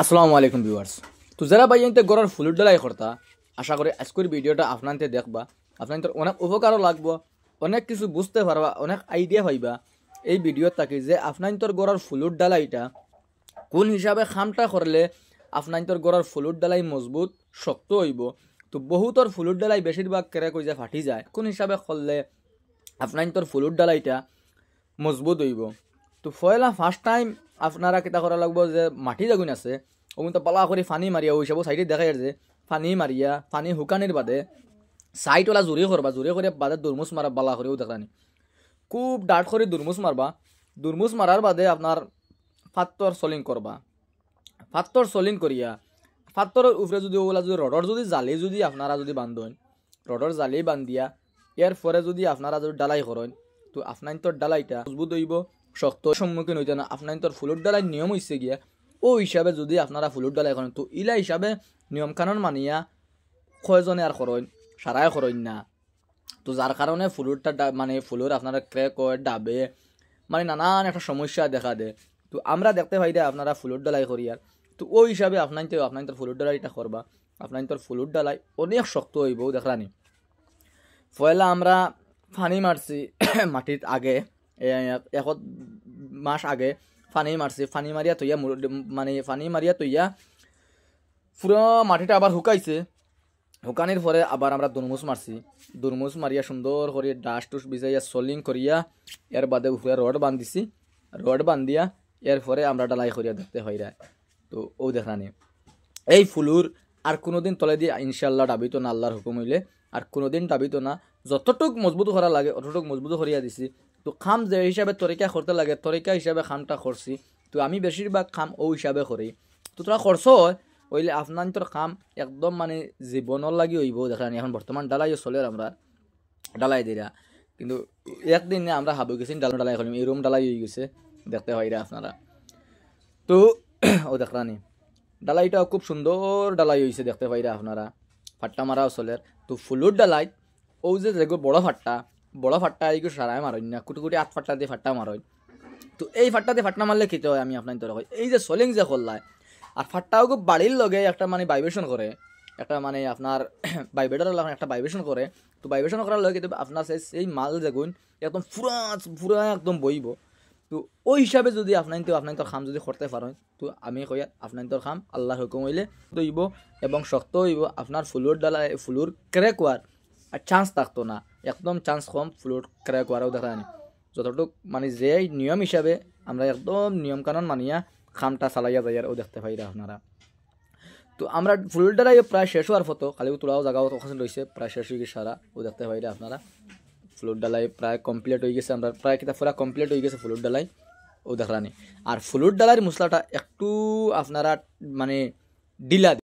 আসসালামু আলাইকুম ভিউয়ার্স। তো যারা বাইতে গড়ার ফুলুর ডালাই করতা, আশা করি আজকের ভিডিওটা আপনাদের দেখবা, আপনাদের অনেক উপকারও লাগবো, অনেক কিছু বুঝতে পারবা, অনেক আইডিয়া পাইবা এই ভিডিও থাকি যে আপনাদের গড়ার ফুলুর ডালাইটা কোন হিসাবে খামটা করলে আপনাদের গড়ার ফুলুর ডালাই মজবুত শক্ত হইব। তো বহুতর ফুলুর ডালাই বেশিরভাগ কেরে কই যে ফাটি যায়, কোন হিসাবে করলে আপনাদের ফুলুর ডালাইটা মজবুত হইব। তো পয়লা ফার্স্ট টাইম আপনারা কিতা করা লাগবো যে মাটি জাগুন আছে ওগুন তো পালা করে ফানি মারিয়া ওই সব সাইডে দেখা যে ফানি মারিয়া ফানি হুকানির বাদে সাইড ওলা জুড়ে করবা, জুড়ে করে বাদে দুরমুস মারা বালা করেও দেখানি খুব ডাট করে দুরমুস মারবা। দুরমুস মারার বাদে আপনার ফাত্তর সলিং করবা, ফাত্তর সলিং করিয়া ফাত্তরের উপরে যদি ওগুলা যদি রডর যদি জালি যদি আপনারা যদি বান্ধন রডর জালি বান্ধিয়া এর পরে যদি আপনারা যদি ডালাই করেন তো আপনার তোর ডালাইটা মজবুত হইব, শক্ত সম্মুখীন হইতে না। আপনার তোর ফুলুর ডালাই নিয়ম হইছে গিয়া ও হিসাবে যদি আপনারা ফুলুর ডালাই করেন তো ইলা হিসাবে নিয়ম কানুন মানিয়া কয়জনে আর করেন সারাই করেন না। তো যার কারণে ফুলুরটা মানে ফুলুর আপনারা ক্র্যাক হয় ডাবে, মানে নানান একটা সমস্যা দেখা দেয়। তো আমরা দেখতে পাই যে আপনারা ফুলুর ডালাই করিয়ার তো ওই হিসাবে আপনার ফুলুর ডালাইটা করবা, আপনার তোর ফুলুর ডালাই অনেক শক্ত হইব দেখলানি। পয়লা আমরা ফানি মারছি মাটিত আগে এক মাস আগে ফানি মারছি, ফানি মারিয়া তৈয়া মানে ফানি মারিয়া তৈয়া পুরো মাটিটা আবার শুকাইছে। শুকানির পরে আবার আমরা দুরমুস মারছি, দুরমুস মারিয়া সুন্দর করে ডাস টুস ভিজাইয়া সলিং করিয়া এর বাদে উপরে রড বান্ধিছি, রড বান্ধিয়া এর পরে আমরা ডালাই করিয়া দেখতে হইরা। তো ও দেখানি এই ফুলুর আর কোনোদিন তলে দিয়ে ইনশাল্লাহ ডাবিত না, আল্লাহর হুকুম হইলে আর কোনোদিন ডাবিত না। যতটুক মজবুত করা লাগে অতটুক মজবুত করিয়া দিছি। তো খাম যে হিসাবে তরিকা করতে লাগে তরিকা হিসাবে খামটা করছি। তো আমি বেশিরভাগ খাম ও হিসাবে করি। তো তোরা করছ হইলে আপনার তোর খাম একদম মানে জীবনের লাগি হইব দেখানি। এখন বর্তমান ডালাইও চলে আমরা ডালাই দিরা, কিন্তু একদিন আমরা হাবু গেছি ডালাই করিম এই রুম ডালাই হয়ে গেছে দেখতে পাইরা আপনারা। তো ও দেখলানি ডালাইটা খুব সুন্দর ডালাই হয়েছে দেখতে পাইরা আপনারা, ফাট্টা মারাও চলের। তো ফুলুর ডালাই ও যে বড় ফাট্টা এইগুলো সারাই মারই না, কুটি কুটি 8 ফাট্টা দিয়ে ফাট্টা মারই। তো এই ফাট্টা দিয়ে ফাট্টা মারলে খেতে হয় আমি আপনার তোরা এই যে সোলিং যে করলায় আর ফাট্টাও খুব বাড়ির লগে একটা মানে ভাইব্রেশন করে, একটা মানে আপনার ভাইব্রেটার একটা ভাইব্রেশন করে। তো ভাইব্রেশন করার লগে কিন্তু আপনার সেই মাল যেগুন একদম পুরা একদম বইব। তো ওই হিসাবে যদি আপনার তোর খাম যদি করতে পারেন তো আমি কই আপনার তোর খাম আল্লাহর হুকুম হইলে হইব এবং শক্ত হইব। আপনার ফুলুর ডালা ফুলুর ক্র্যাক হওয়ার আর চান্স থাকতো না, একদম চান্স কম ফুলুর ক্র্যাক হওয়ারও দেখা নেই। যতটুক মানে যে নিয়ম হিসাবে আমরা একদম নিয়ম কানুন মানিয়া খামটা চালাইয়া যাইয়ার ও দেখতে পাই আপনারা। তো আমরা ফুলুর ডালাই প্রায় শেষ হওয়ার ফটো খালি তোলাও জায়গাও ওখানে রয়েছে প্রায় শেষ হয়ে গেছে সারা ও দেখতে পাই আপনারা। ফুলুর ডালাই প্রায় কমপ্লিট হয়ে গেছে, আমরা প্রায় কিতা পুরা কমপ্লিট হয়ে গেছে ফুলুর ডালাই ও দেখলানি। আর ফুলুর ডালার মশলাটা একটু আপনারা মানে ডিলা